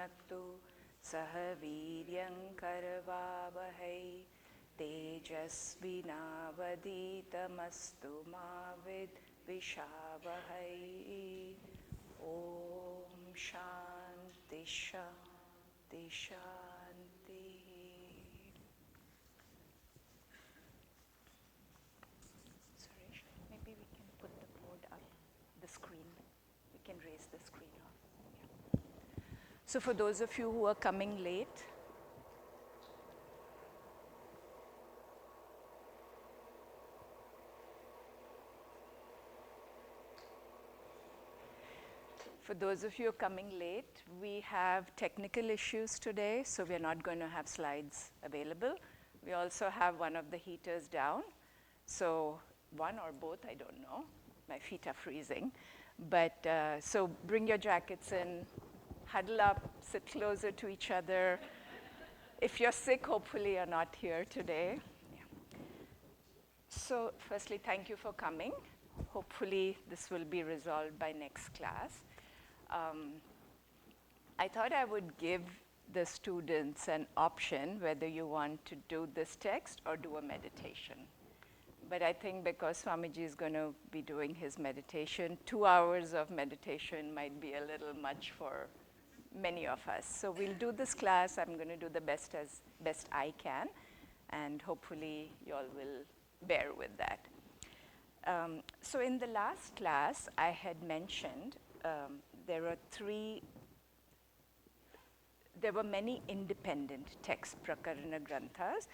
Bhunaktu Saha Viryam Karavavahai Tejasvinavaditamastu Mavid Vishavahai. Om Shanti Shanti Shanti. Suresh, maybe we can put the board up, the screen. We can raise the screen up. Yeah. So for those of you who are coming late, we have technical issues today, so we're not going to have slides available. We also have one of the heaters down. So one or both, I don't know. My feet are freezing. But so bring your jackets in, huddle up, sit closer to each other. If you're sick, hopefully you're not here today. Yeah. So firstly, thank you for coming. Hopefully this will be resolved by next class. I thought I would give the students an option whether you want to do this text or do a meditation. But I think because Swamiji is going to be doing his meditation, 2 hours of meditation might be a little much for many of us. So we'll do this class. I'm going to do the best I can, and hopefully you all will bear with that. So in the last class, I had mentioned there were many independent text prakarana granthas,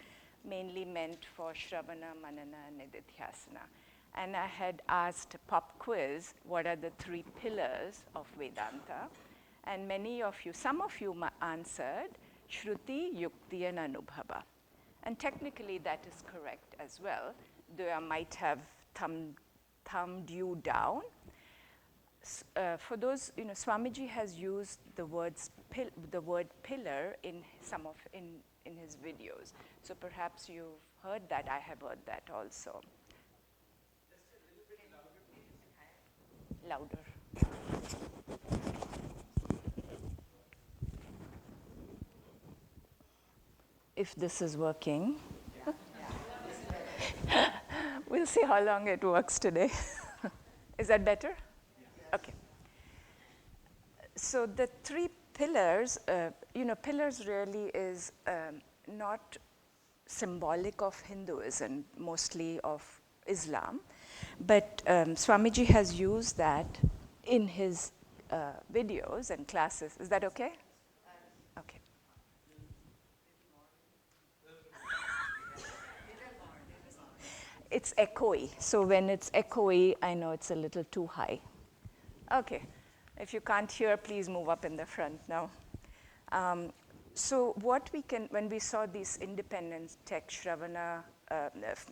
mainly meant for Shravana, Manana, and Nididhyasana. And I had asked pop quiz, what are the 3 pillars of Vedanta? And some of you answered Shruti, Yukti, and Anubhava. And technically that is correct as well, though I might have thumbed you down. For those, Swamiji has used the word pillar in his videos. So perhaps you've heard that. I have heard that also. Just a little bit louder, please. Louder. If this is working, we'll see how long it works today. Is that better? Okay. So the 3 pillars, pillars really is not symbolic of Hinduism, mostly of Islam. But Swamiji has used that in his videos and classes. Is that okay? Okay. It's echoey. So when it's echoey, I know it's a little too high. Okay. If you can't hear, please move up in the front now. So when we saw these independent text, Shravana,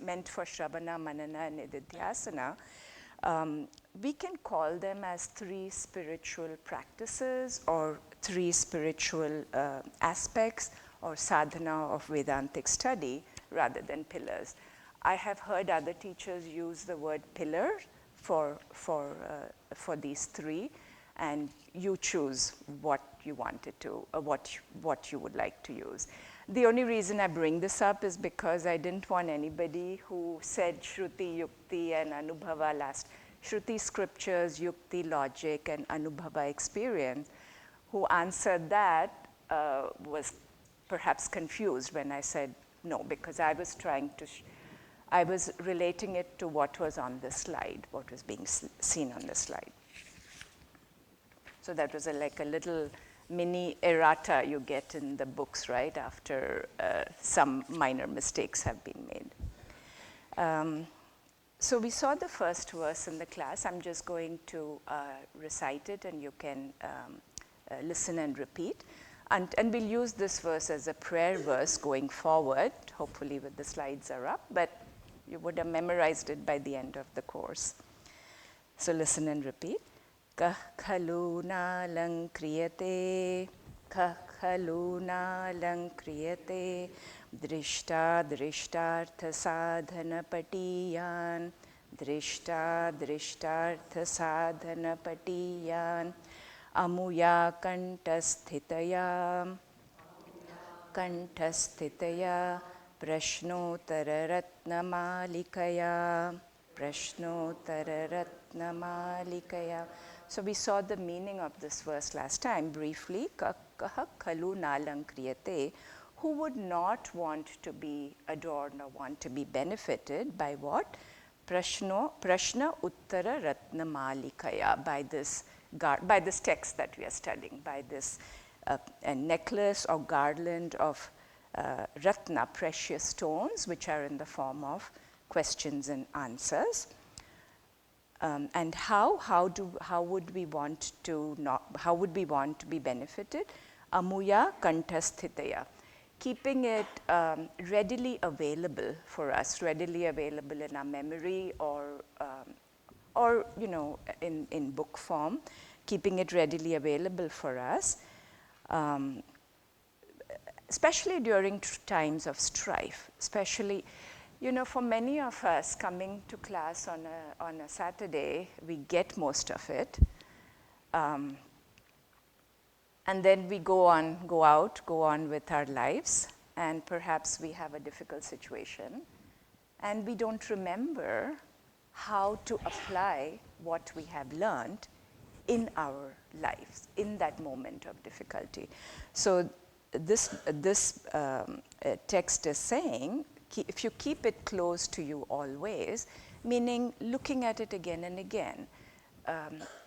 meant for Shravana, Manana, and Nididhyasana, we can call them as 3 spiritual practices or 3 spiritual aspects or sadhana of Vedantic study rather than pillars. I have heard other teachers use the word pillar for these 3, and you choose what you wanted to, or what you would like to use. The only reason I bring this up is because I didn't want anybody who said Shruti, Yukti, and Anubhava last. Shruti scriptures, Yukti logic, and Anubhava experience, who answered that was perhaps confused when I said no, because I was trying to I was relating it to what was on the slide, what was being seen on the slide. So that was like a little mini errata you get in the books, right, after some minor mistakes have been made. So we saw the first verse in the class. I'm just going to recite it, and you can listen and repeat. And we'll use this verse as a prayer verse going forward, hopefully with the slides are up, but you would have memorized it by the end of the course. So listen and repeat. Kah khalu nalang kriyate, kah khalu nalang kriyate, drishta drishtartha sadhana patiyan, drishta drishtartha sadhana patiyan, amuya kantasthitaya Prashnottara Ratnamalikaya. So we saw the meaning of this verse last time briefly. Kaha khalu nalang kriyate. Who would not want to be adored or want to be benefited by what? Prashna Uttara Ratnamalikaya, by this text that we are studying, by this a necklace or garland of ratna, precious stones, which are in the form of questions and answers. And how would we want to be benefited? Amuya kantasthitaya, keeping it readily available for us, readily available in our memory or in book form, keeping it readily available for us, especially during times of strife, especially, for many of us coming to class on a Saturday, we get most of it. And then we go on with our lives, and perhaps we have a difficult situation, and we don't remember how to apply what we have learned in our lives, in that moment of difficulty. So this text is saying, if you keep it close to you always, meaning looking at it again and again,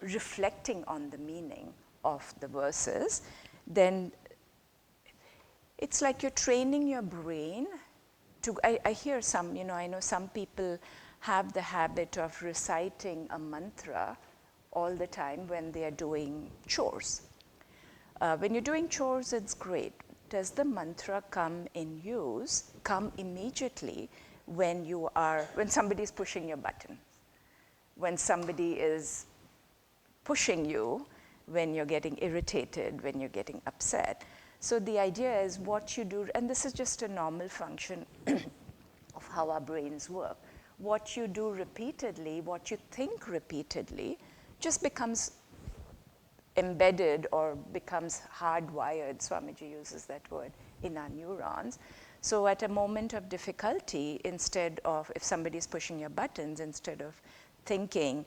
reflecting on the meaning of the verses, then it's like you're training your brain to, I hear some, I know some people have the habit of reciting a mantra all the time when they are doing chores. When you're doing chores, it's great. Does the mantra come immediately when somebody is pushing your button, when somebody is pushing you, when you're getting irritated, when you're getting upset? So the idea is what you do, and this is just a normal function of how our brains work. What you do repeatedly, what you think repeatedly, just becomes embedded or becomes hardwired, Swamiji uses that word, in our neurons. So at a moment of difficulty, instead of, if somebody is pushing your buttons, instead of thinking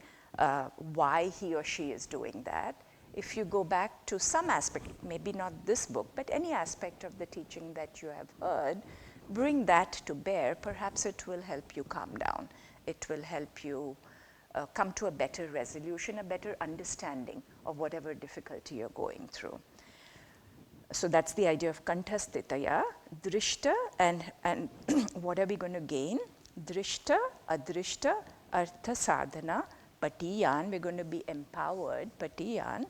why he or she is doing that, if you go back to some aspect, maybe not this book, but any aspect of the teaching that you have heard, bring that to bear, perhaps it will help you calm down. It will help you come to a better resolution, a better understanding of whatever difficulty you're going through. So that's the idea of kantasthitaya, drishta, and what are we going to gain? Drishta, adrishta, artha sadhana, patiyan. We're going to be empowered, patiyan,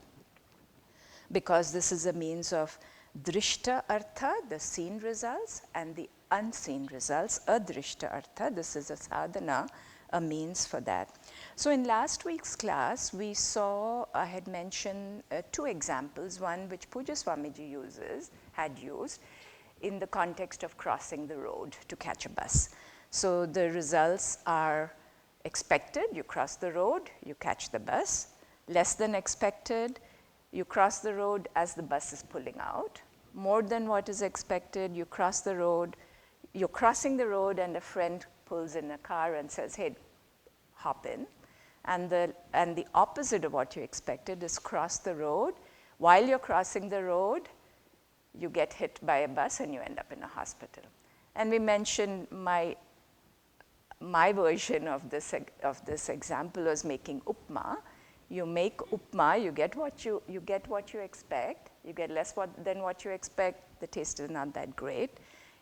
because this is a means of drishta artha, the seen results, and the unseen results, adrishta artha. This is a sadhana, a means for that. So in last week's class, we saw, I had mentioned two examples, one which Puja Swamiji had used in the context of crossing the road to catch a bus. So the results are expected, you cross the road, you catch the bus. Less than expected, you cross the road as the bus is pulling out. More than what is expected, you cross the road, you're crossing the road and a friend pulls in a car and says, hey, hop in. And the opposite of what you expected is cross the road. While you're crossing the road, you get hit by a bus and you end up in a hospital. And we mentioned my version of this example was making upma. You make upma, you get what you expect. You get less than what you expect. The taste is not that great.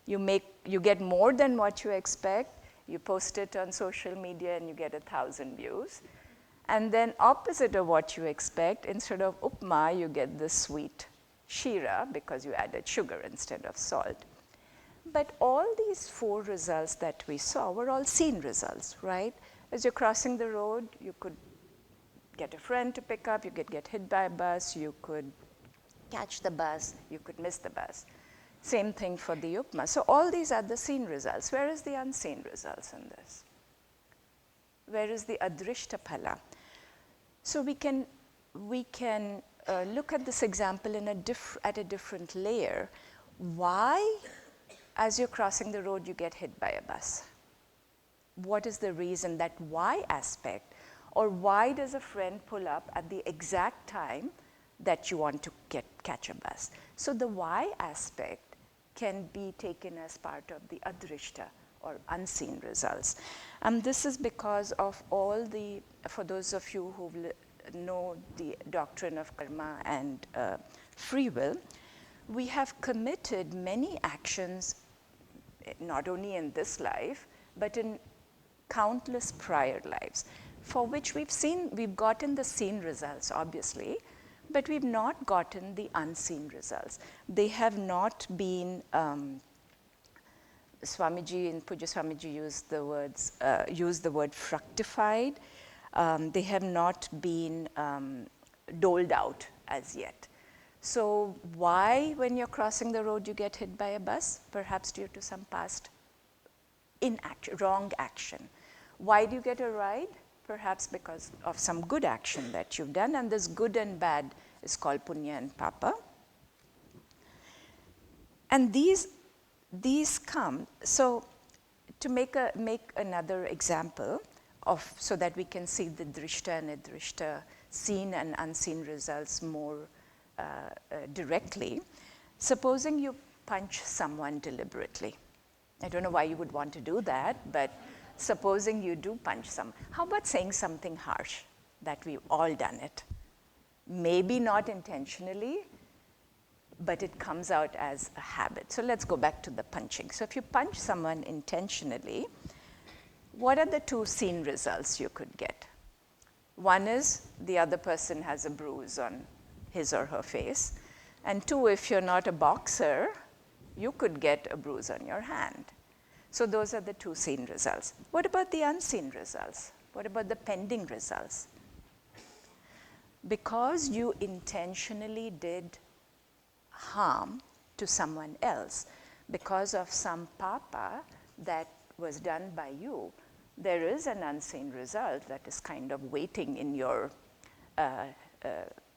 You get more than what you expect. You post it on social media and you get 1,000 views. And then opposite of what you expect, instead of upma, you get the sweet shira because you added sugar instead of salt. But all these four results that we saw were all seen results, right? As you're crossing the road, you could get a friend to pick up, you could get hit by a bus, you could catch the bus, you could miss the bus. Same thing for the upma. So all these are the seen results. Where is the unseen results in this? Where is the adrishta phala? So we can look at this example at a different layer. Why, as you're crossing the road, you get hit by a bus? What is the reason, that why aspect? Or why does a friend pull up at the exact time that you want to catch a bus? So the why aspect can be taken as part of the adrishta, or unseen results. And this is because of all the, for those of you who know the doctrine of karma and free will, we have committed many actions, not only in this life, but in countless prior lives, for which we've gotten the seen results, obviously, but we've not gotten the unseen results. They have not been, Swamiji and Puja Swamiji used the word fructified. They have not been doled out as yet. So why, when you're crossing the road, you get hit by a bus? Perhaps due to some past wrong action. Why do you get a ride? Perhaps because of some good action that you've done, and this good and bad is called punya and papa. And these come, so to make another example of, so that we can see the drishta and adrishta, seen and unseen results more directly. Supposing you punch someone deliberately. I don't know why you would want to do that, but supposing you do punch someone. How about saying something harsh, that we've all done it? Maybe not intentionally, but it comes out as a habit. So let's go back to the punching. So if you punch someone intentionally, what are the two seen results you could get? One is the other person has a bruise on his or her face. And two, if you're not a boxer, you could get a bruise on your hand. So those are the two seen results. What about the unseen results? What about the pending results? Because you intentionally did harm to someone else, because of some papa that was done by you, there is an unseen result that is kind of waiting in your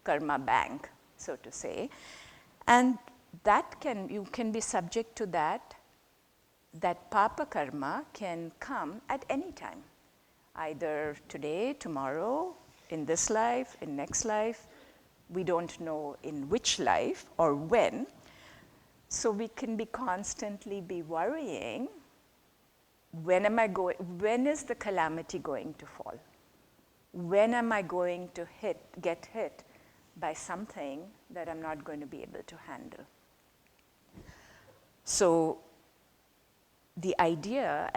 karma bank, so to say. And you can be subject to that papa karma can come at any time, either today, tomorrow, in this life, in next life. We don't know in which life or when. So we can be constantly worrying, when is the calamity going to fall? When am I going to get hit by something that I'm not going to be able to handle? So the idea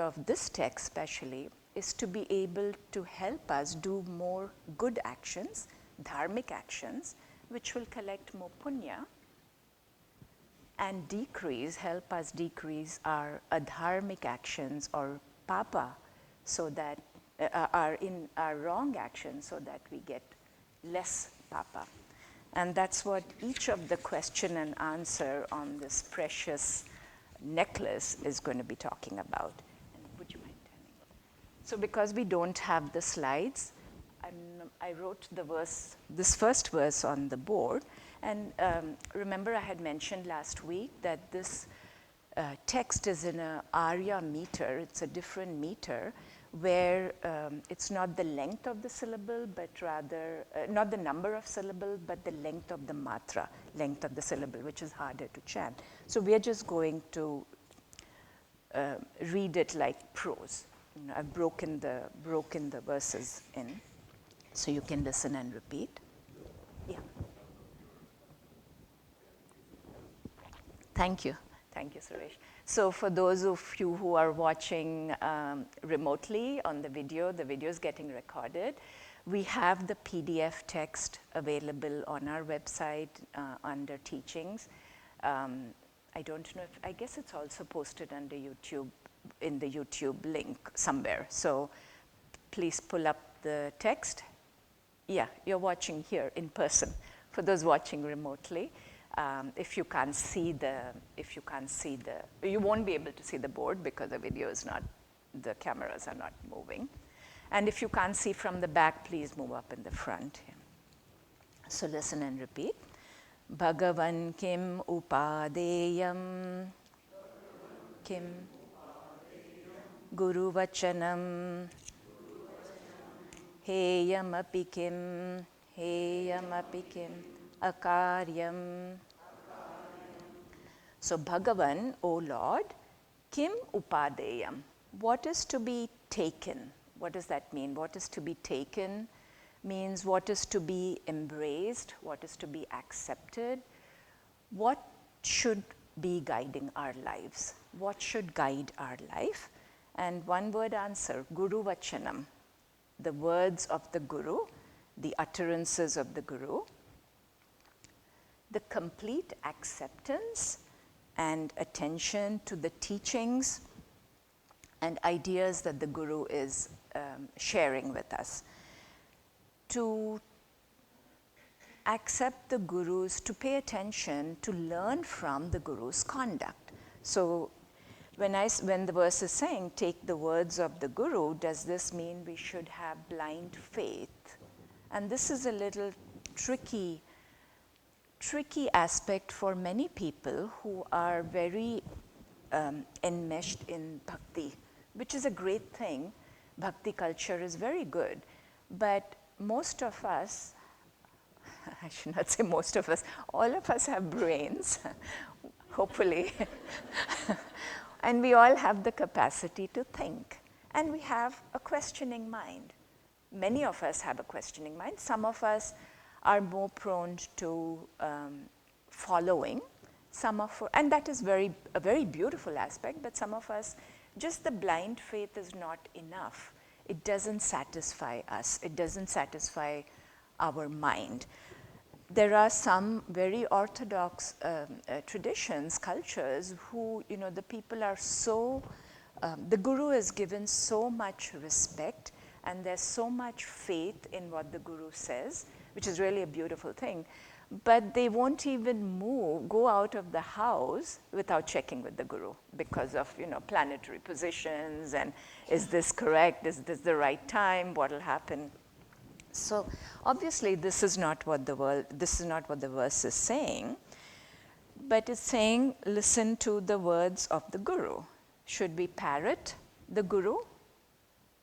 of this text especially is to be able to help us do more good actions, dharmic actions, which will collect more punya, and help us decrease our adharmic actions or papa, so that our wrong actions, so that we get less papa. And that's what each of the question and answer on this precious necklace is going to be talking about. And would you mind turning? So because we don't have the slides, I wrote this first verse on the board. And remember I had mentioned last week that this text is in an Arya meter. It's a different meter where it's not the length of the syllable, but rather, not the number of syllable, but the length of the matra, length of the syllable, which is harder to chant. So we are just going to read it like prose. I've broken the verses in, so you can listen and repeat. Yeah. Thank you, Suresh. So for those of you who are watching remotely on the video is getting recorded. We have the PDF text available on our website under teachings. I don't know I guess it's also posted under YouTube, in the YouTube link somewhere. So please pull up the text. Yeah, you're watching here in person. For those watching remotely, if you can't see you won't be able to see the board because the cameras are not moving. And if you can't see from the back, please move up in the front. So listen and repeat. Bhagavan kim upadeyam kim guru vachanam heyamapi kim akaryam. So Bhagavan, O Lord, kim upadeyam. What is to be taken? What does that mean? What is to be taken means what is to be embraced, what is to be accepted, what should be guiding our lives, what should guide our life. And one word answer, Guru Vachanam, the words of the Guru, the utterances of the Guru, the complete acceptance and attention to the teachings and ideas that the Guru is sharing with us. To accept the Guru's, to pay attention, to learn from the Guru's conduct. So when the verse is saying, take the words of the Guru, does this mean we should have blind faith? And this is a little tricky aspect for many people who are very enmeshed in bhakti, which is a great thing. Bhakti culture is very good, but most of us, I should not say most of us, all of us have brains, hopefully, and we all have the capacity to think, and we have a questioning mind. Many of us have a questioning mind. Some of us are more prone to following. And that is a very beautiful aspect, but some of us, just the blind faith is not enough. It doesn't satisfy us. It doesn't satisfy our mind. There are some very orthodox traditions, cultures, who, the people are so, the Guru is given so much respect, and there's so much faith in what the Guru says, which is really a beautiful thing. But they won't even go out of the house without checking with the Guru because of, planetary positions, and is this correct? Is this the right time? What will happen? So obviously this is not what the verse is saying, but it's saying listen to the words of the Guru. Should we parrot the Guru?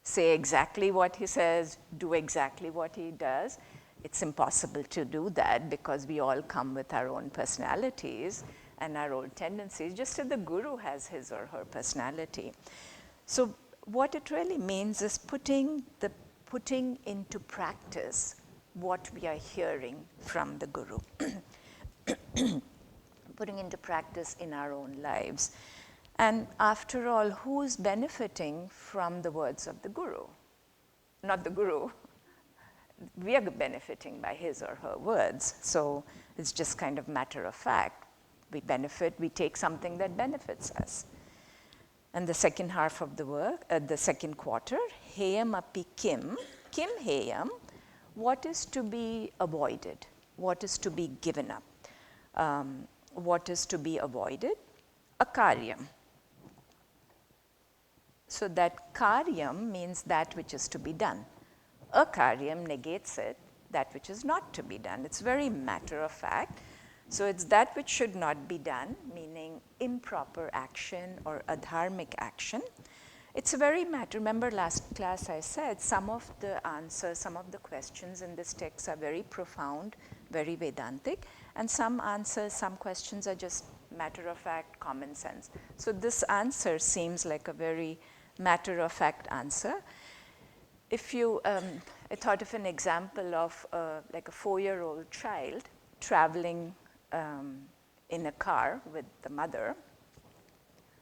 Say exactly what he says, do exactly what he does? It's impossible to do that because we all come with our own personalities and our own tendencies, just as the Guru has his or her personality. So what it really means is putting into practice what we are hearing from the Guru, putting into practice in our own lives. And after all, who's benefiting from the words of the Guru? Not the Guru. We are benefiting by his or her words. So it's just kind of matter of fact. We benefit, we take something that benefits us. And the second half of the work, the second quarter, heyam api kim heyam, what is to be avoided? What is to be given up? What is to be avoided? Akaryam. So that karyam means that which is to be done. Akaryam negates it, that which is not to be done. It's very matter of fact. So it's that which should not be done, meaning improper action or adharmic action. It's a very matter. Remember last class I said some of the answers, some of the questions in this text are very profound, very Vedantic, and some answers, some questions are just matter of fact, common sense. So this answer seems like a very matter of fact answer. If you, I thought of an example of like a 4-year-old child traveling in a car with the mother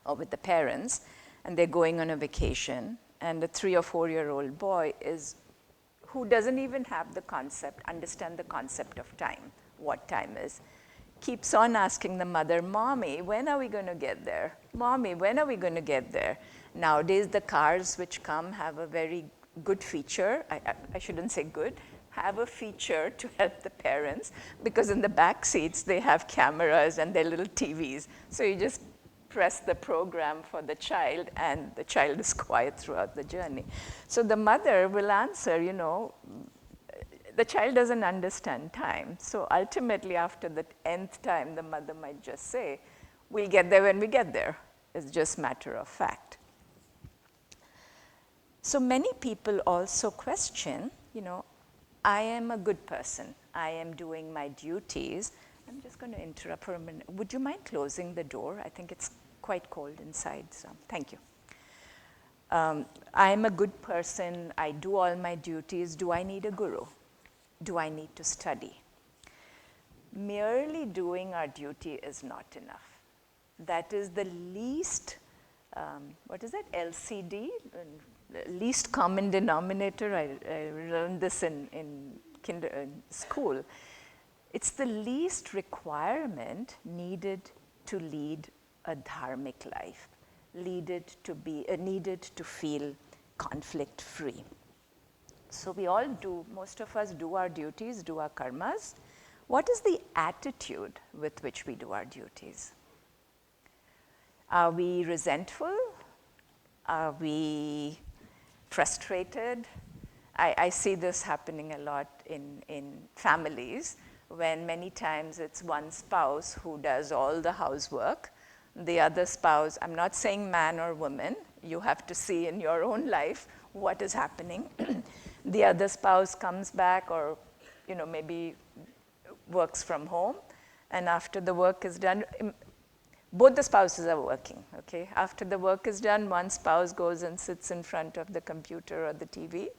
or with the parents, and they're going on a vacation, and a 3 or 4-year-old boy who doesn't even have understand the concept of time, what time is, keeps on asking the mother, Mommy, when are we going to get there? Mommy, when are we going to get there? Nowadays, the cars which come have a very good feature, I shouldn't say good, have a feature to help the parents, because in the back seats they have cameras and their little TVs. So you just press the program for the child and the child is quiet throughout the journey. So the mother will answer, the child doesn't understand time. So ultimately, after the nth time, the mother might just say, we'll get there when we get there. It's just matter of fact. So many people also question, I am a good person. I am doing my duties. I'm just going to interrupt for a minute. Would you mind closing the door? I think it's quite cold inside, so thank you. I am a good person. I do all my duties. Do I need a guru? Do I need to study? Merely doing our duty is not enough. That is the least, what is that, LCD? Least common denominator. I learned this in school. It's the least requirement needed to lead a dharmic life, needed to feel conflict free. So we all do, most of us do our duties, do our karmas. What is the attitude with which we do our duties? Are we resentful? Are we frustrated? I see this happening a lot in families, when many times it's one spouse who does all the housework, the other spouse, I'm not saying man or woman, you have to see in your own life what is happening. The other spouse comes back, or maybe works from home, and after the work is done, both the spouses are working, okay? After the work is done, one spouse goes and sits in front of the computer or the TV,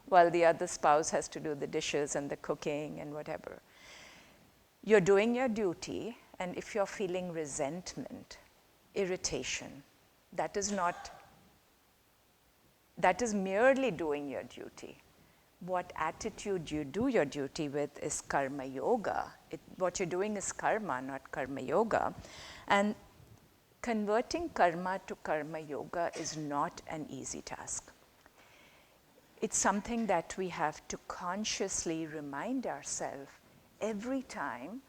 while the other spouse has to do the dishes and the cooking and whatever. You're doing your duty, and if you're feeling resentment, irritation, that is merely doing your duty. What attitude you do your duty with is karma yoga. What you're doing is karma, not karma yoga. And converting karma to karma yoga is not an easy task. It's something that we have to consciously remind ourselves every time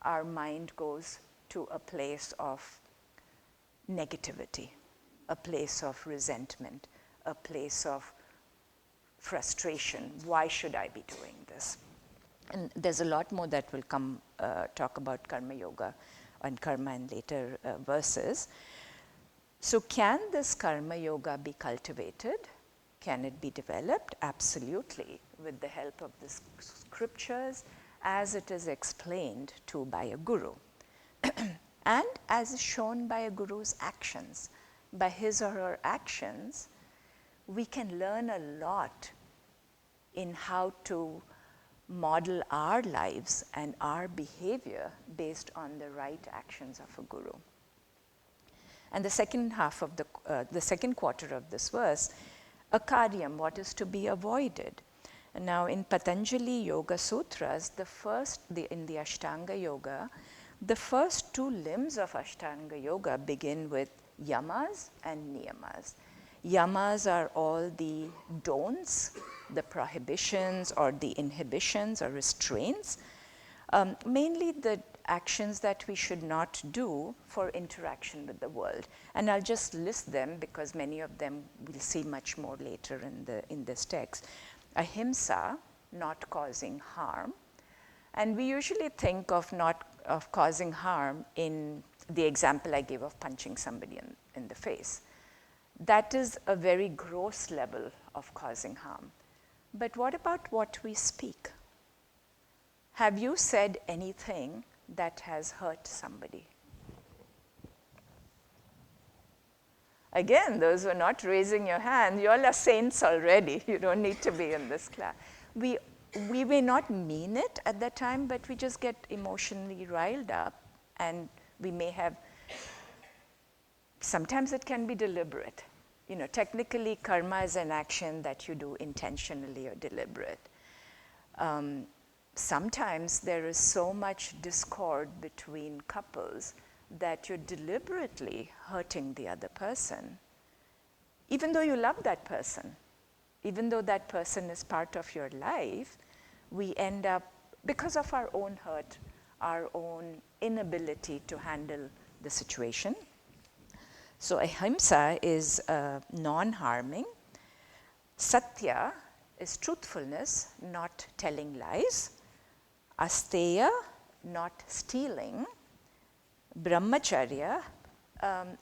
our mind goes to a place of negativity, a place of resentment, a place of frustration. Why should I be doing this? And there's a lot more that will come talk about karma yoga and karma in later verses. So can this karma yoga be cultivated? Can it be developed? Absolutely, with the help of the scriptures as it is explained to by a guru. And as is shown by a guru's actions. By his or her actions, we can learn a lot in how to model our lives and our behavior based on the right actions of a guru. And the second half of the second quarter of this verse, akaryam, what is to be avoided. And now in Patanjali Yoga Sutras, in the Ashtanga Yoga, the first two limbs of Ashtanga Yoga begin with yamas and niyamas. Yamas are all the don'ts, the prohibitions or the inhibitions or restraints, mainly the actions that we should not do for interaction with the world. And I'll just list them because many of them we'll see much more later in this text. Ahimsa, not causing harm. And we usually think of causing harm in the example I gave of punching somebody in the face. That is a very gross level of causing harm. But what about what we speak? Have you said anything that has hurt somebody? Again, those who are not raising your hand, you all are saints already. You don't need to be in this class. We may not mean it at that time, but we just get emotionally riled up, and we may have, sometimes it can be deliberate. Technically, karma is an action that you do intentionally or deliberate. Sometimes there is so much discord between couples that you're deliberately hurting the other person, even though you love that person, even though that person is part of your life. We end up, because of our own hurt, our own inability to handle the situation. So ahimsa is non-harming. Satya is truthfulness, not telling lies. Asteya, not stealing. Brahmacharya,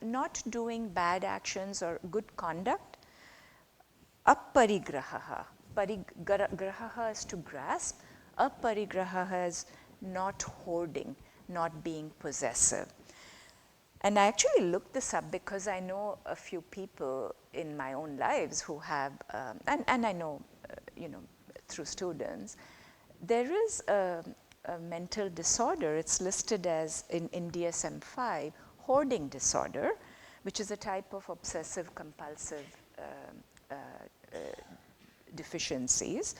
not doing bad actions or good conduct. Aparigraha, parigraha is to grasp. Aparigraha is not hoarding, not being possessive. And I actually looked this up because I know a few people in my own lives who have, and I know, through students, there is a mental disorder. It's listed as in DSM-5, hoarding disorder, which is a type of obsessive compulsive deficiencies,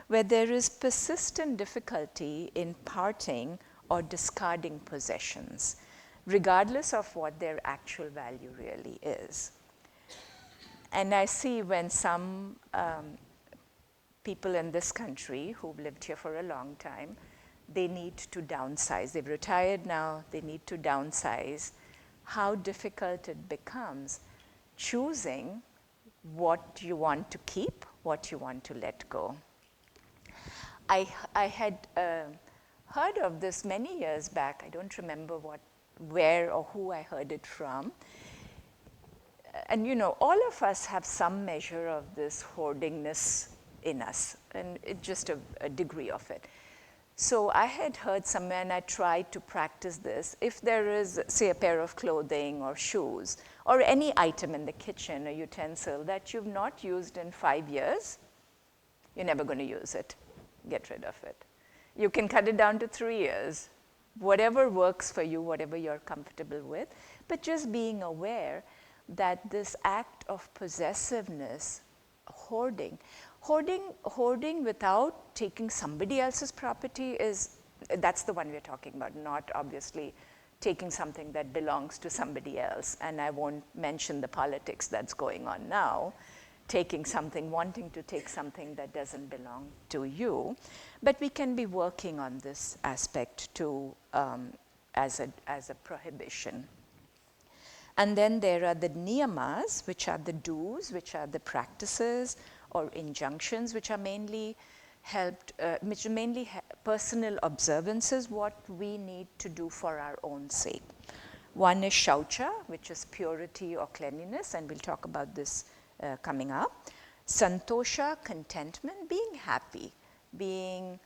where there is persistent difficulty in parting or discarding possessions, regardless of what their actual value really is. And I see when some people in this country who've lived here for a long time, they need to downsize. They've retired now, they need to downsize. How difficult it becomes choosing what you want to keep, what you want to let go. I had heard of this many years back. I don't remember where or who I heard it from. And all of us have some measure of this hoardingness in us, and it's just a degree of it. So I had heard somewhere, and I tried to practice this. If there is, say, a pair of clothing or shoes or any item in the kitchen, a utensil that you've not used in 5 years, you're never going to use it. Get rid of it. You can cut it down to 3 years. Whatever works for you, whatever you're comfortable with, but just being aware that this act of possessiveness, hoarding without taking somebody else's property that's the one we're talking about, not obviously taking something that belongs to somebody else. And I won't mention the politics that's going on now, wanting to take something that doesn't belong to you. But we can be working on this aspect too as a prohibition. And then there are the niyamas, which are the do's, which are the practices or injunctions, which are mainly personal observances, what we need to do for our own sake. One is shaucha, which is purity or cleanliness, and we'll talk about this coming up. Santosha, contentment, being happy, being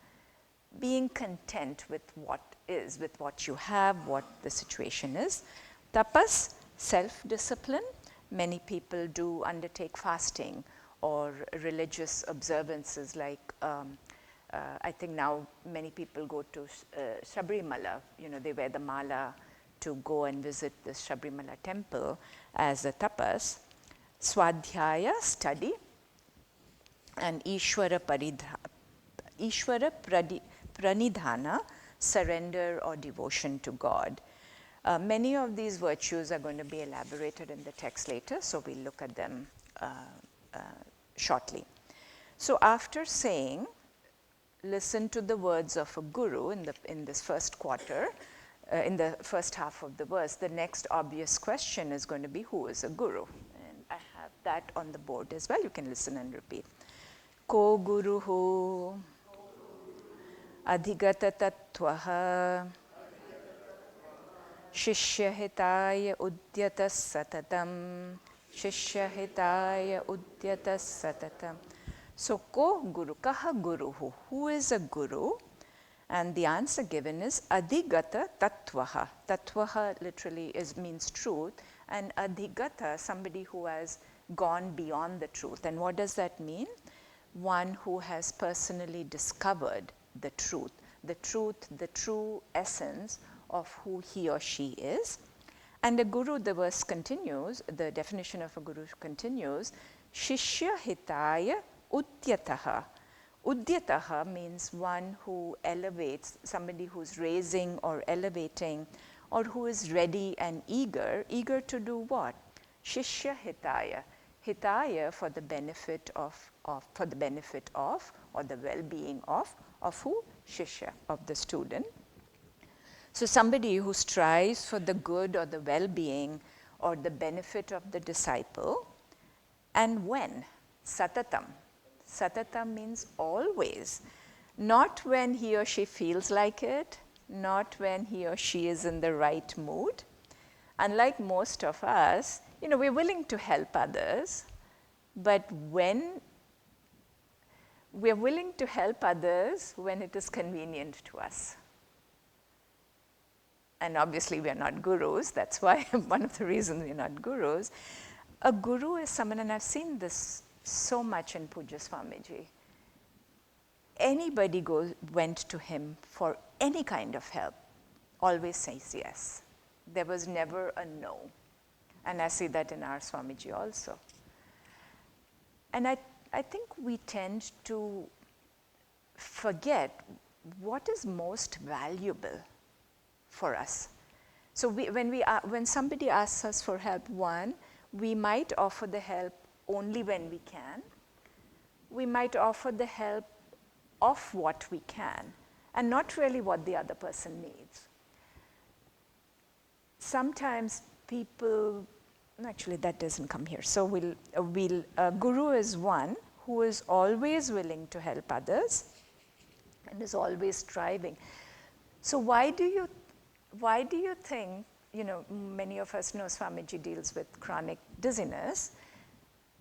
content with what is, with what you have, what the situation is. Tapas, self-discipline. Many people do undertake fasting or religious observances, like I think now many people go to Sabrimala. They wear the mala to go and visit the Sabrimala temple as a tapas. Swadhyaya, study. And Ishvara pranidhana, surrender or devotion to God. Many of these virtues are going to be elaborated in the text later, so we'll look at them shortly. So after saying, listen to the words of a guru in this first quarter, in the first half of the verse, the next obvious question is going to be, who is a guru? And I have that on the board as well. You can listen and repeat. Ko guruhu adhigata tattvaha Shishyahitaya udyata satatam. Shishyahitaya udyata satatam. So, ko guru, kaha guruhu. Who is a guru? And the answer given is adhigata tattvaha. Tattvaha literally means truth, and adhigata, somebody who has gone beyond the truth. And what does that mean? One who has personally discovered the truth, the true essence of who he or she is. And a guru, the verse continues, the definition of a guru continues, Shishya hitaya udyataha. Udyataha means one who elevates, somebody who's raising or elevating, or who is ready and eager to do what? Shishya hitaya. Hitaya for the benefit of, or the well-being of who? Shishya, of the student. So somebody who strives for the good or the well-being or the benefit of the disciple. And when? Satatam. Satata means always. Not when he or she feels like it, not when he or she is in the right mood. Unlike most of us, we're willing to help others, but when we're willing to help others when it is convenient to us. And obviously we're not gurus, that's why one of the reasons we're not gurus. A guru is someone, and I've seen this so much in Puja Swamiji. Anybody went to him for any kind of help, always says yes. There was never a no. And I see that in our Swamiji also. And I think we tend to forget what is most valuable for us. So when somebody asks us for help, one, we might offer the help only when we can. We might offer the help of what we can, and not really what the other person needs. Sometimes people, actually that doesn't come here. So guru is one who is always willing to help others and is always striving. So why do you think, many of us know Swamiji deals with chronic dizziness,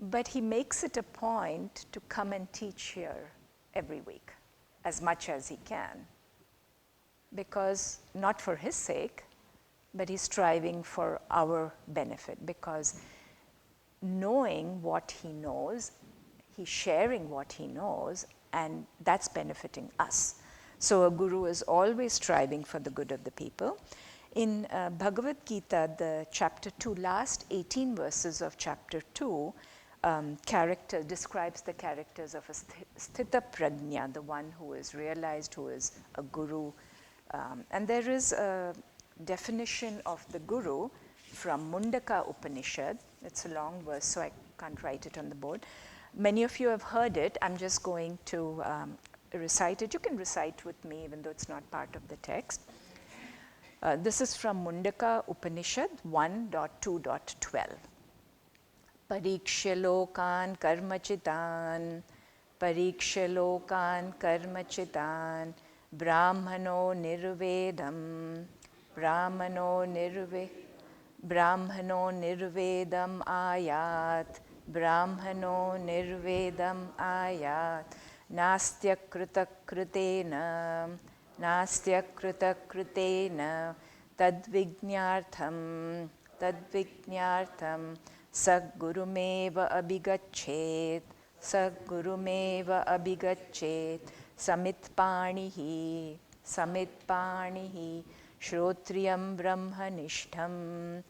but he makes it a point to come and teach here every week as much as he can, because not for his sake, but he's striving for our benefit, because knowing what he knows, he's sharing what he knows, and that's benefiting us. So a guru is always striving for the good of the people. In Bhagavad Gita, the chapter 2, last 18 verses of chapter 2, describes the characters of a sthita prajna, the one who is realized, who is a guru. And there is a definition of the guru from Mundaka Upanishad. It's a long verse, so I can't write it on the board. Many of you have heard it. I'm just going to recite it. You can recite with me, even though it's not part of the text. This is from Mundaka Upanishad 1.2.12. Parikshya lokan karmachitan, pariksha lokan karmachitan, brahmano nirvedam, brahmano nirvedam ayat, brahmano nirvedam ayat, nastya krita kritena, tadvijñārtham sagurumeva abhigachet samitpanihi shrotriyam brahmanishtam.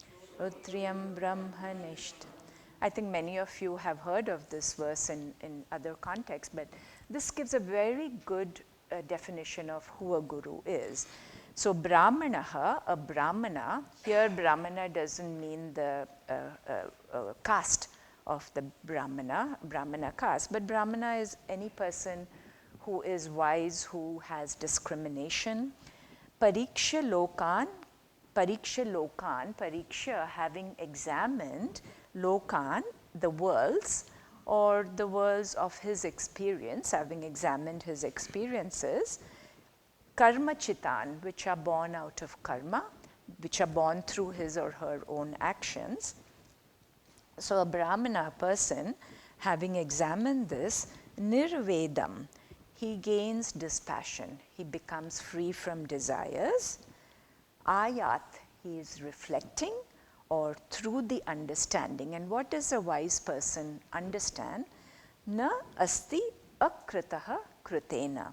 I think many of you have heard of this verse in other contexts, but this gives a very good definition of who a guru is. So brahmanaha, a brahmana, here brahmana doesn't mean the caste of the brahmana caste, but brahmana is any person who is wise, who has discrimination. Pariksha having examined lokan, the worlds, or the worlds of his experience, having examined his experiences. Karma chitan, which are born out of karma, which are born through his or her own actions. So a brahmana person, having examined this, nirvedam, he gains dispassion, he becomes free from desires. Ayat, he is reflecting, or through the understanding. And what does a wise person understand? Na asti akritaha kritena.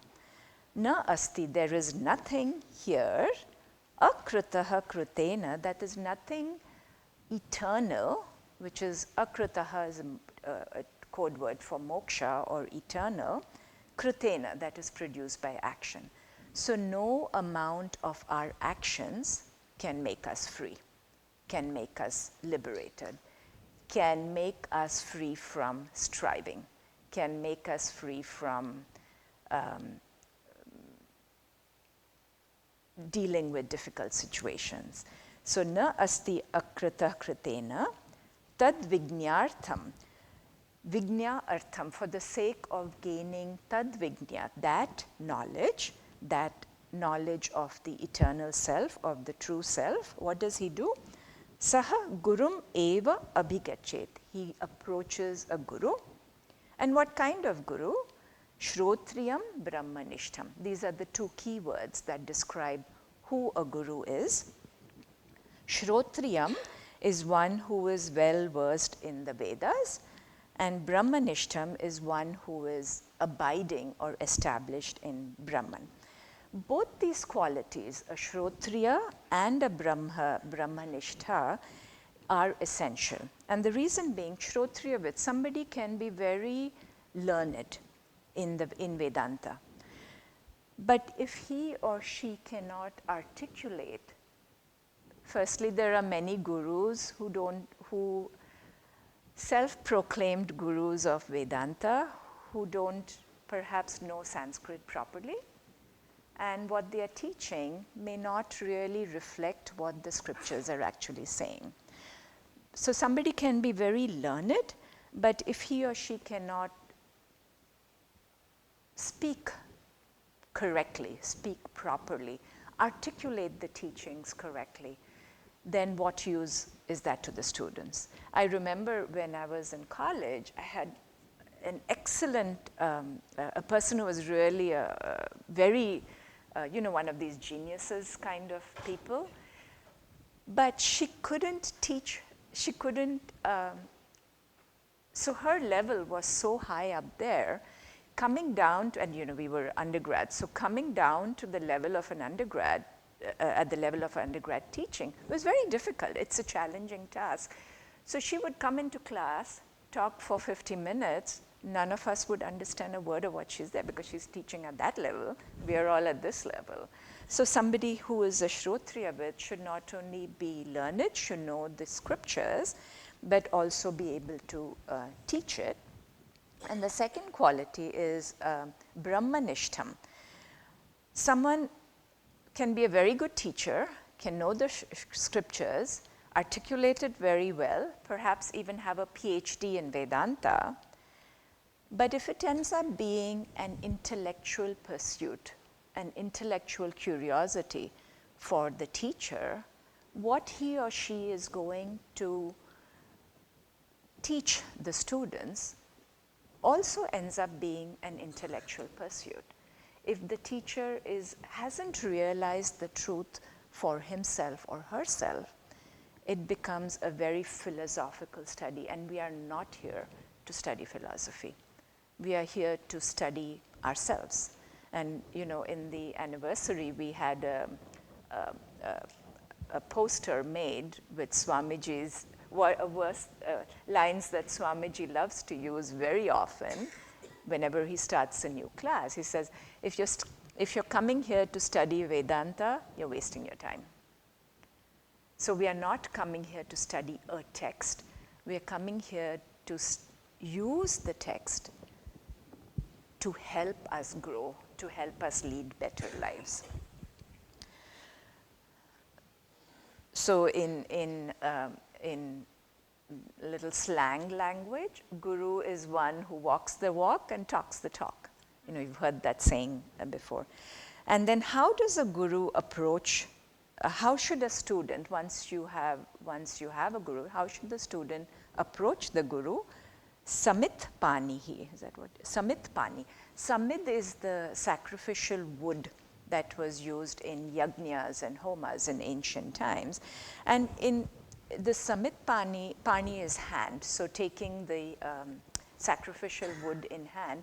Na asti, there is nothing here, akritaha kritena, that is nothing eternal, which is akritaha is a code word for moksha or eternal, kritena, that is produced by action. So no amount of our actions can make us free, can make us liberated, can make us free from striving, can make us free from dealing with difficult situations. So na asti akrita kritena tad vijñārtham. Vignya artham, for the sake of gaining tad vignya, that knowledge of the eternal self, of the true self, what does he do? Saha gurum eva abhigachet. He approaches a guru. And what kind of guru? Shrotriyam brahmanishtam. These are the two key words that describe who a guru is. Shrotriyam is one who is well versed in the Vedas, and Brahmanishtam is one who is abiding or established in Brahman. Both these qualities, a Shrotriya and a Brahmanishta, are essential. And the reason being, Shrotriya, somebody can be very learned in Vedanta. But if he or she cannot articulate, firstly, there are many gurus who self-proclaimed gurus of Vedanta who don't perhaps know Sanskrit properly, and what they are teaching may not really reflect what the scriptures are actually saying. So somebody can be very learned, but if he or she cannot speak correctly, speak properly, articulate the teachings correctly, then what use is that to the students? I remember when I was in college, I had an excellent, a person who was really a very, one of these geniuses kind of people, but she couldn't teach, so her level was so high up there, coming down to, and we were undergrads, so coming down to the level of an undergrad, at the level of undergrad teaching was very difficult. It's a challenging task. So she would come into class, talk for 50 minutes. None of us would understand a word of what she's there because she's teaching at that level. We are all at this level. So somebody who is a Shrotriyavit should not only be learned, should know the scriptures, but also be able to teach it. And the second quality is Brahmanishtam. Someone can be a very good teacher, can know the scriptures, articulate it very well, perhaps even have a PhD in Vedanta, but if it ends up being an intellectual pursuit, an intellectual curiosity for the teacher, what he or she is going to teach the students also ends up being an intellectual pursuit. If the teacher hasn't realized the truth for himself or herself, it becomes a very philosophical study, and we are not here to study philosophy. We are here to study ourselves. And in the anniversary, we had a poster made with Swamiji's lines that Swamiji loves to use very often. Whenever he starts a new class, he says, if you're coming here to study Vedanta, you're wasting your time. So we are not coming here to study a text. We are coming here to use the text to help us grow, to help us lead better lives. So in little slang language, guru is one who walks the walk and talks the talk. You've heard that saying before. And then how does a guru approach, how should a student, once you have a guru, how should the student approach the guru? Samit panihi, is that what? Samit pani. Samit is the sacrificial wood that was used in yajnas and homas in ancient times. And in the samit pani is hand, so taking the sacrificial wood in hand.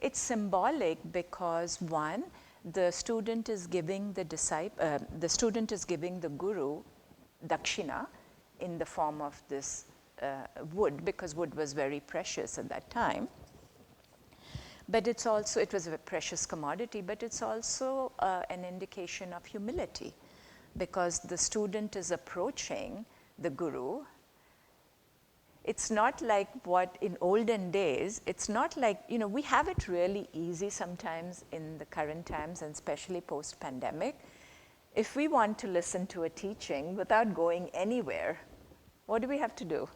It's symbolic because one, the student is giving the guru dakshina in the form of this wood, because wood was very precious at that time. But it was a precious commodity, but it's also an indication of humility, because the student is approaching the guru. It's not like what in olden days, it's not like, we have it really easy sometimes in the current times, and especially post-pandemic. If we want to listen to a teaching without going anywhere, what do we have to do?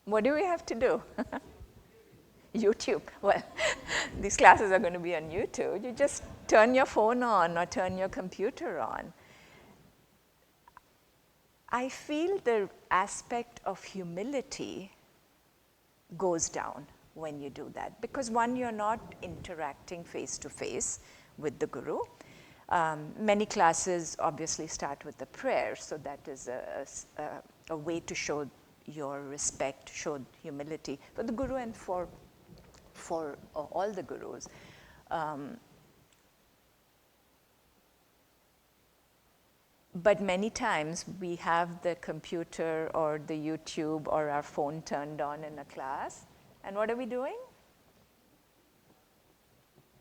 What do we have to do? YouTube. Well, these classes are going to be on YouTube. You just turn your phone on or turn your computer on. I feel the aspect of humility goes down when you do that, because one, you're not interacting face to face with the guru. Many classes obviously start with a prayer, so that is a way to show your respect, show humility for the guru and for all the gurus. But many times we have the computer or the YouTube or our phone turned on in a class, and what are we doing?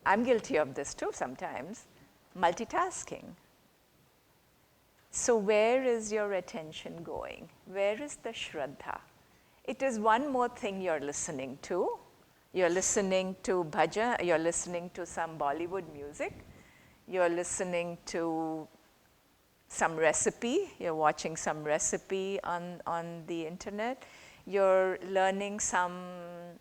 I'm guilty of this too sometimes, multitasking. So where is your attention going? Where is the Shraddha? It is one more thing you're listening to. You're listening to bhajan, you're listening to some Bollywood music, you're listening to some recipe, you're watching some recipe on the internet, you're learning some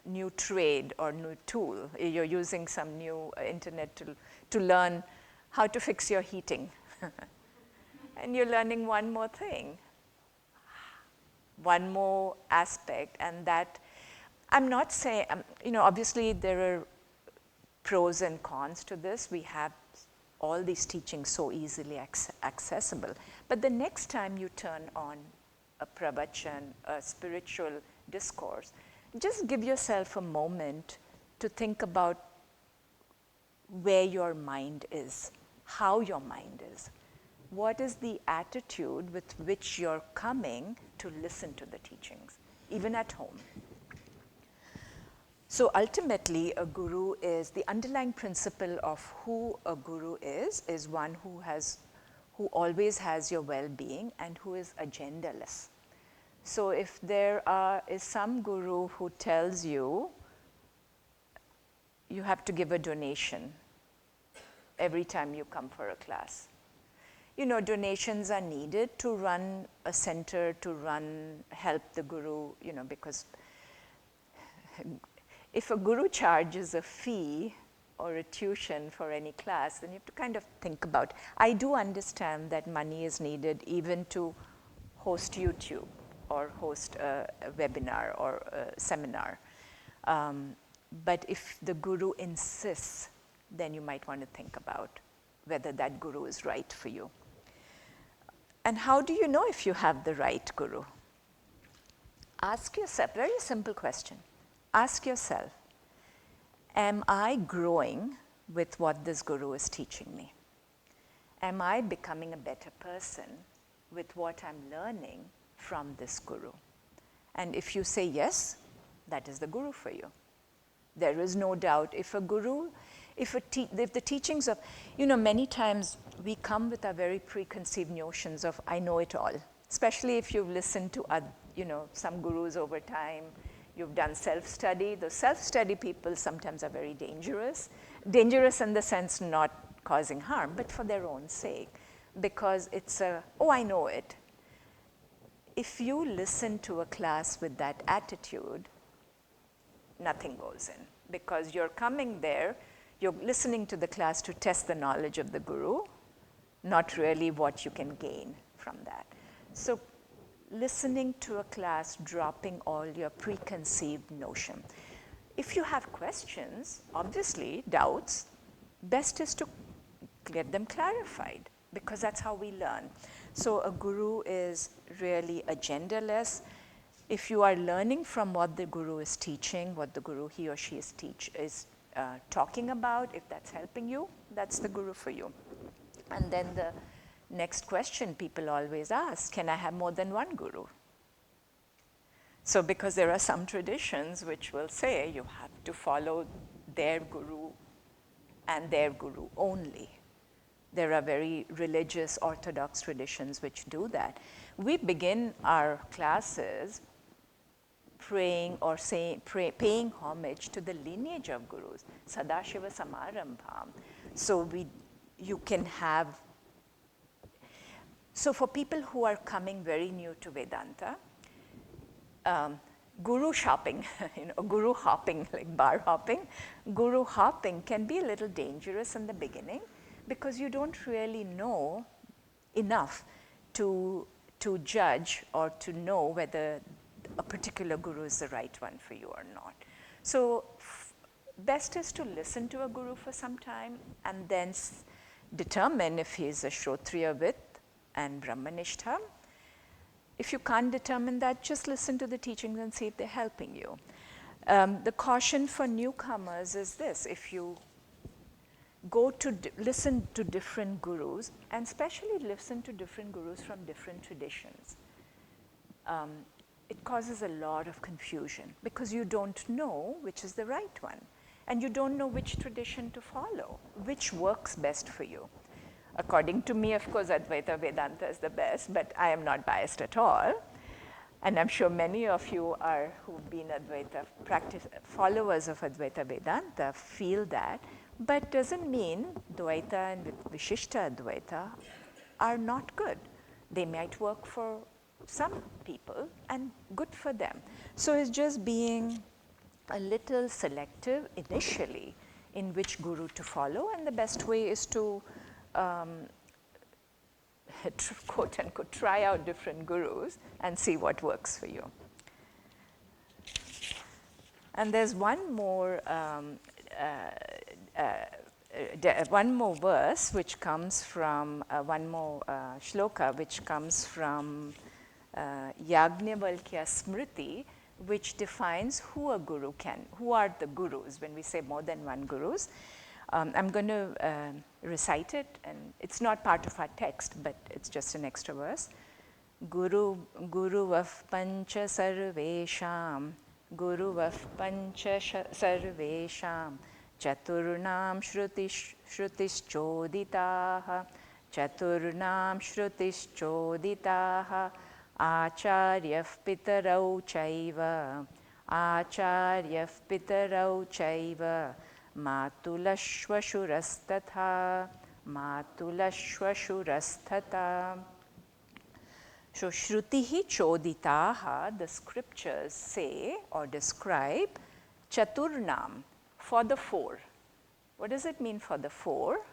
new trade or new tool, you're using some new internet to learn how to fix your heating. And you're learning one more thing, one more aspect, and that, I'm not saying, obviously there are pros and cons to this. We have all these teachings so easily accessible. But the next time you turn on a pravachan, a spiritual discourse, just give yourself a moment to think about where your mind is, how your mind is. What is the attitude with which you're coming to listen to the teachings, even at home? So ultimately, a guru is, the underlying principle of who a guru is one who always has your well-being and who is agendaless. So if there is some guru who tells you, you have to give a donation every time you come for a class. Donations are needed to run a center, to help the guru, because if a guru charges a fee or a tuition for any class, then you have to kind of think about. I do understand that money is needed even to host YouTube or host a webinar or a seminar. But if the guru insists, then you might want to think about whether that guru is right for you. And how do you know if you have the right guru? Ask yourself, very simple question. Ask yourself, am I growing with what this guru is teaching me? Am I becoming a better person with what I'm learning from this guru? And if you say yes, that is the guru for you. There is no doubt. If the teachings of, many times we come with our very preconceived notions of, I know it all, especially if you've listened to, some gurus over time. You've done self-study. The self-study people sometimes are very dangerous. Dangerous in the sense not causing harm, but for their own sake. Because it's I know it. If you listen to a class with that attitude, nothing goes in. Because you're coming there, you're listening to the class to test the knowledge of the guru, not really what you can gain from that. So listening to a class, dropping all your preconceived notion. If you have questions, obviously doubts, best is to get them clarified, because that's how we learn. So a guru is really agendaless. If you are learning from what the guru is teaching, what the guru he or she is talking about, if that's helping you, that's the guru for you. And then the next question people always ask, can I have more than one guru? So because there are some traditions which will say you have to follow their guru and their guru only. There are very religious orthodox traditions which do that. We begin our classes praying or paying homage to the lineage of gurus, Sadashiva Samarambham. So you can have. So for people who are coming very new to Vedanta, guru shopping, guru hopping, like bar hopping. Guru hopping can be a little dangerous in the beginning because you don't really know enough to judge or to know whether a particular guru is the right one for you or not. So best is to listen to a guru for some time and then determine if he is a Shrotriya with and Brahmanishtha. If you can't determine that, just listen to the teachings and see if they're helping you. The caution for newcomers is this: if you go to listen to different gurus, and especially listen to different gurus from different traditions, it causes a lot of confusion because you don't know which is the right one. And you don't know which tradition to follow, which works best for you. According to me, of course, Advaita Vedanta is the best, but I am not biased at all. And I'm sure many of you who've been Advaita followers of Advaita Vedanta feel that, but doesn't mean Dvaita and Vishishta Advaita are not good. They might work for some people and good for them. So it's just being a little selective initially in which guru to follow, and the best way is to quote unquote try out different gurus and see what works for you. And there's one more verse which comes from one more shloka which comes from Yajnavalkya Smriti, which defines who are the gurus when we say more than one gurus. I'm going to recite it, and it's not part of our text, but it's just an extra verse. Guru of pancha sarvesham, Guru of pancha sarvesham, Chaturnam shrutischoditaha, Chaturnam shrutischoditaha, Acharyah pitarau chaiva, Acharyah pitarau chaiva, Matulashvashurastatha, Matulashvashurastatha. So Shrutihi choditaha, the scriptures say or describe Chaturnam, for the four. What does it mean for the four?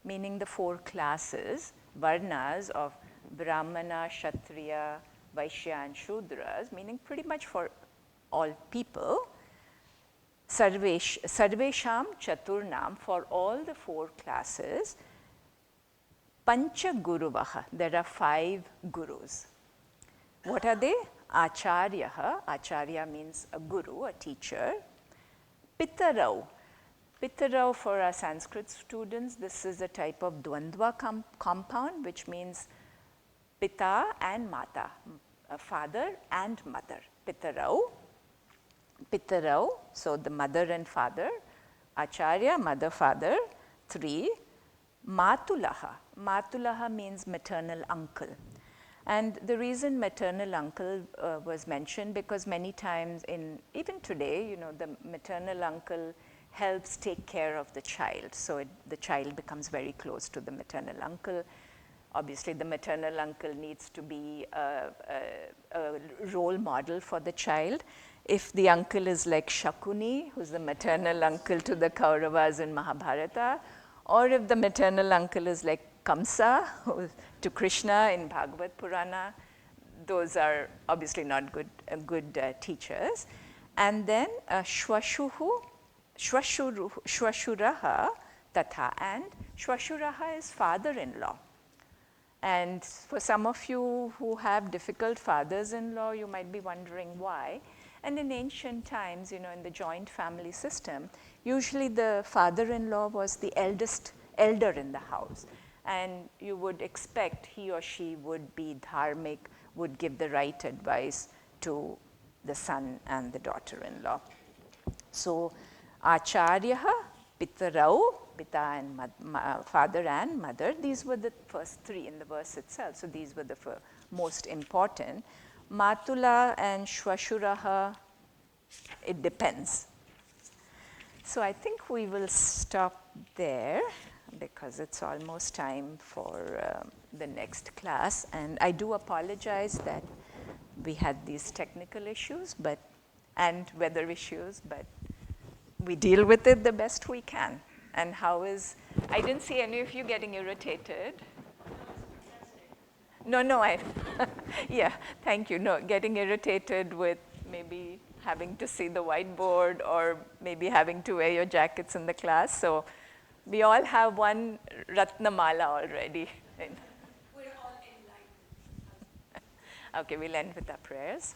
Meaning the four classes, varnas of Brahmana, Kshatriya, Vaishya and Shudras, meaning pretty much for all people. Sarvesham Chaturnam, for all the four classes. Pancha Guruvaha, there are 5 gurus. What are they? Acharyaha, Acharya means a guru, a teacher. Pitarau, Pitarau for our Sanskrit students, this is a type of Dvandva compound, which means Pita and Mata, father and mother. Pitarau, Pitarau, so the mother and father. Acharya, mother, father. 3, Matulaha. Matulaha means maternal uncle. And the reason maternal uncle was mentioned, because many times even today, the maternal uncle helps take care of the child. So the child becomes very close to the maternal uncle. Obviously, the maternal uncle needs to be a role model for the child. If the uncle is like Shakuni, who's the maternal uncle to the Kauravas in Mahabharata, or if the maternal uncle is like Kamsa to Krishna in Bhagavad Purana, those are obviously not good teachers. And then Shvashuraha Tatha, and Shvashuraha is father-in-law. And for some of you who have difficult fathers-in-law, you might be wondering why. And in ancient times, in the joint family system, usually the father-in-law was the elder in the house. And you would expect he or she would be dharmic, would give the right advice to the son and the daughter-in-law. So, Acharyaha, Pitarau, Pita and father and mother, these were the first 3 in the verse itself. So, these were the most important. Matula and Shvashuraha, it depends. So, I think we will stop there, because it's almost time for the next class. And I do apologize that we had these technical issues, but and weather issues, but we deal with it the best we can. And how is, I didn't see any of you getting irritated. No, yeah, thank you. No, getting irritated with maybe having to see the whiteboard or maybe having to wear your jackets in the class. So we all have one Ratnamala already. We're all enlightened. Okay, we'll end with our prayers.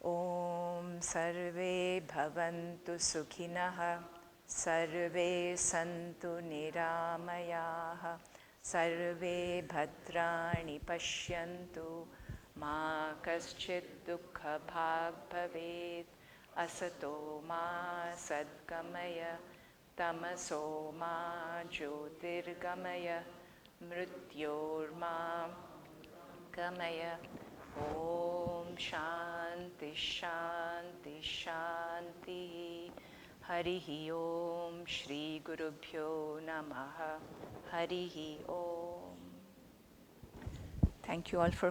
Om Sarve Bhavantu Sukhinah Sarve Santu Niramayaha Sarve Bhadrani Pashyantu Ma Kaschit Dukha Bhag Bhavet Asato Ma Sadgamaya Tamaso Ma Jyotirgamaya Mrityorma Gamaya. Om Shanti Shanti Shanti. Harihi Om Shri Gurubhyo Namaha. Harihi Om. Thank you all for